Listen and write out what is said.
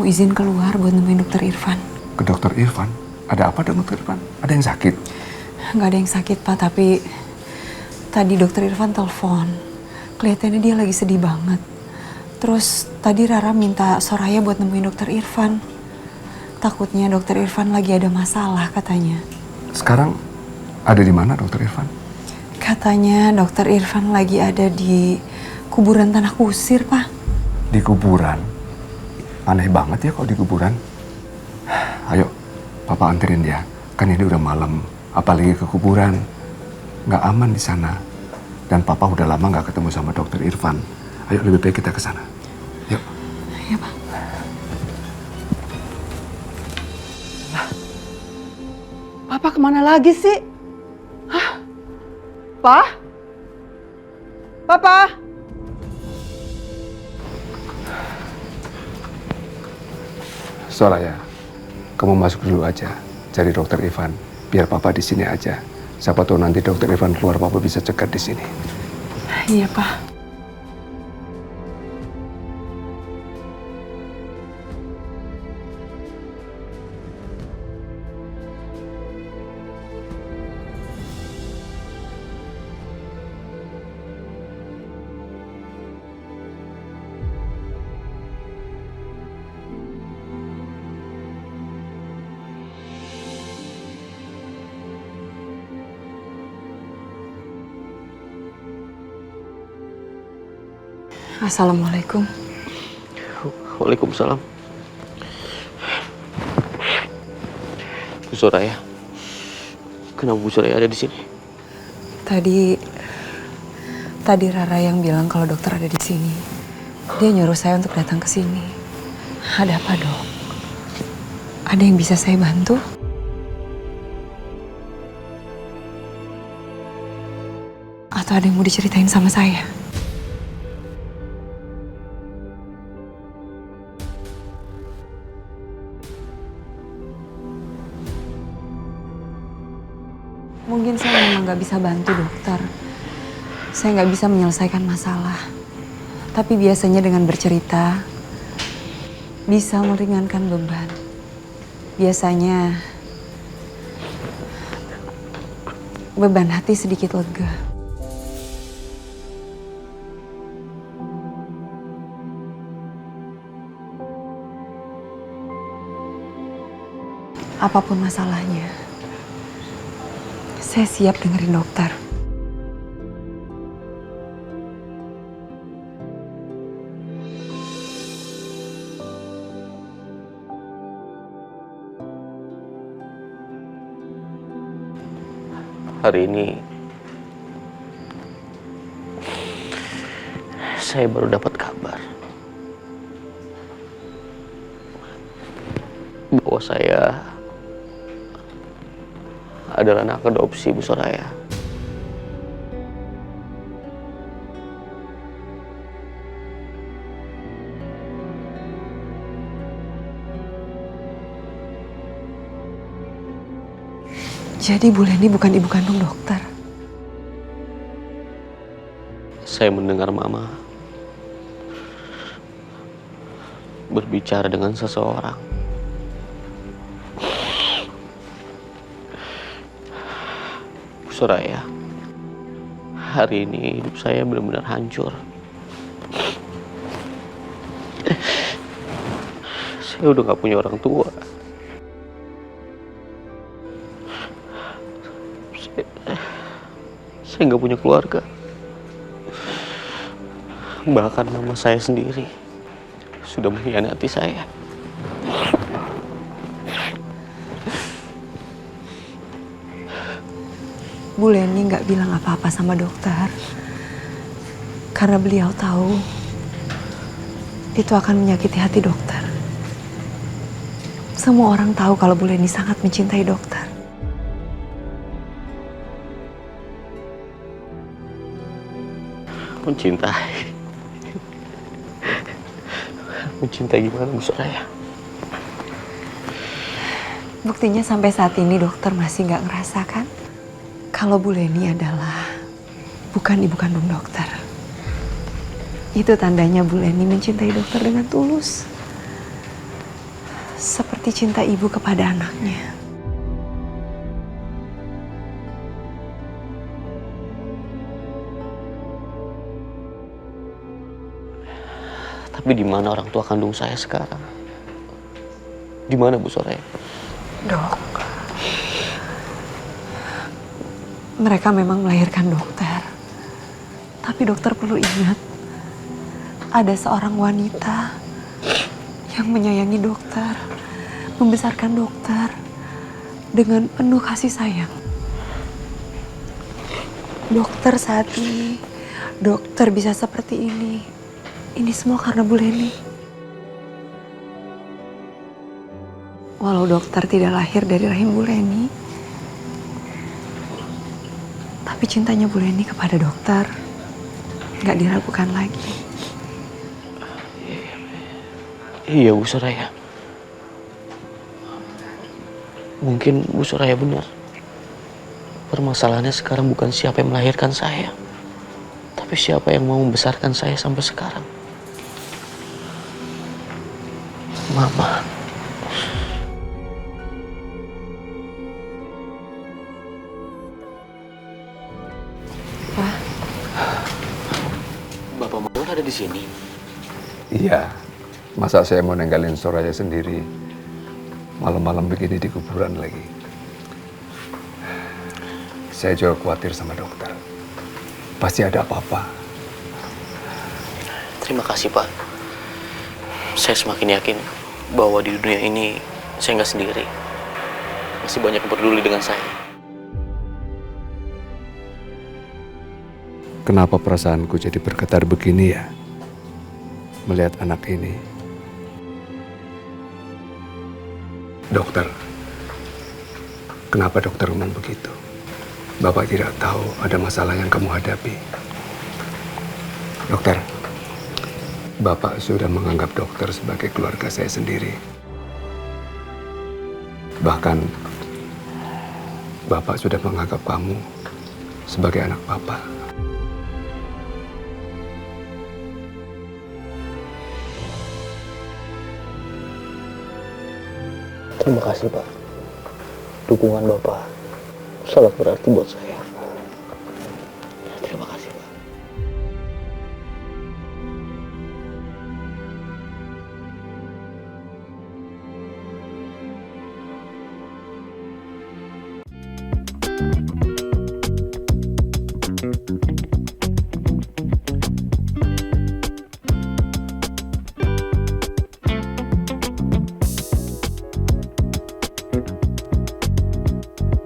mau izin keluar buat nemuin dokter Irfan. Ke dokter Irfan? Ada apa dengan dokter Irfan? Ada yang sakit? Nggak ada yang sakit, Pak, tapi tadi dokter Irfan telepon. Kelihatannya dia lagi sedih banget. Terus tadi Rara minta Soraya buat nemuin dokter Irfan. Takutnya dokter Irfan lagi ada masalah katanya. Sekarang ada di mana dokter Irfan? Katanya dokter Irfan lagi ada di kuburan Tanah Kusir, Pak. Di kuburan? Aneh banget ya kalau di kuburan. Ayo, Papa anterin dia. Kan ini udah malam, apalagi ke kuburan. Nggak aman di sana. Dan Papa udah lama nggak ketemu sama dokter Irfan. Ayo, lebih baik kita ke sana. Yuk. Ya, Pak. Papa kemana lagi sih? Hah? Pa? Papa? Soraya, kamu masuk dulu aja. Cari dokter Irfan. Biar Papa di sini aja. Siapa tahu nanti dokter Irfan keluar, Papa bisa cegat di sini. Iya, Pak. Assalamualaikum. Waalaikumsalam. Bu Soraya, kenapa Bu Soraya ada di sini? Tadi Rara yang bilang kalau dokter ada di sini. Dia nyuruh saya untuk datang ke sini. Ada apa, Dok? Ada yang bisa saya bantu? Atau ada yang mau diceritain sama saya? Mungkin saya memang nggak bisa bantu, dokter. Saya nggak bisa menyelesaikan masalah. Tapi biasanya dengan bercerita, bisa meringankan beban. Biasanya, beban hati sedikit lega. Apapun masalahnya, saya siap dengerin dokter. Hari ini saya baru dapat kabar bahwa saya adalah anak adopsi Bu Soraya. Jadi Bu Leni bukan ibu kandung dokter? Saya mendengar Mama berbicara dengan seseorang. Bu Soraya, hari ini hidup saya benar-benar hancur. Saya udah gak punya orang tua. Saya nggak punya keluarga. Bahkan mama saya sendiri sudah mengkhianati saya. Bu Leni nggak bilang apa-apa sama dokter. Karena beliau tahu itu akan menyakiti hati dokter. Semua orang tahu kalau Bu Leni sangat mencintai dokter. Mencintai. Mencintai gimana Bu Soraya? Buktinya sampai saat ini dokter masih nggak ngerasakan kalau Bu Leni adalah bukan ibu kandung dokter. Itu tandanya Bu Leni mencintai dokter dengan tulus. seperti cinta ibu kepada anaknya. Tapi di mana orang tua kandung saya sekarang? Di mana Bu Soraya? Dok, mereka memang melahirkan dokter. Tapi dokter perlu ingat, ada seorang wanita yang menyayangi dokter, membesarkan dokter dengan penuh kasih sayang. Dokter saat ini, dokter bisa seperti ini semua karena Bu Leni. Walau dokter tidak lahir dari rahim Bu Leni, tapi cintanya Bu Leni kepada dokter nggak diragukan lagi. Iya Bu Soraya. Mungkin Bu Soraya benar. Permasalahannya sekarang bukan siapa yang melahirkan saya, tapi siapa yang mau membesarkan saya sampai sekarang. Mama. Pak, Bapak Maun ada di sini. Iya, masa saya mau ninggalin Soraya sendiri malam-malam begini di kuburan lagi. Saya juga khawatir sama dokter. Pasti ada apa-apa. Terima kasih Pak. Saya semakin yakin bahwa di dunia ini saya nggak sendiri. Masih banyak yang peduli dengan saya. Kenapa perasaanku jadi bergetar begini ya? Melihat anak ini. Dokter, kenapa dokter ngomong begitu? Bapak tidak tahu ada masalah yang kamu hadapi. Dokter, Bapak sudah menganggap dokter sebagai keluarga saya sendiri. Bahkan, Bapak sudah menganggap kamu sebagai anak Bapak. Terima kasih Pak. Dukungan Bapak sangat berarti buat saya. Terima kasih Pak.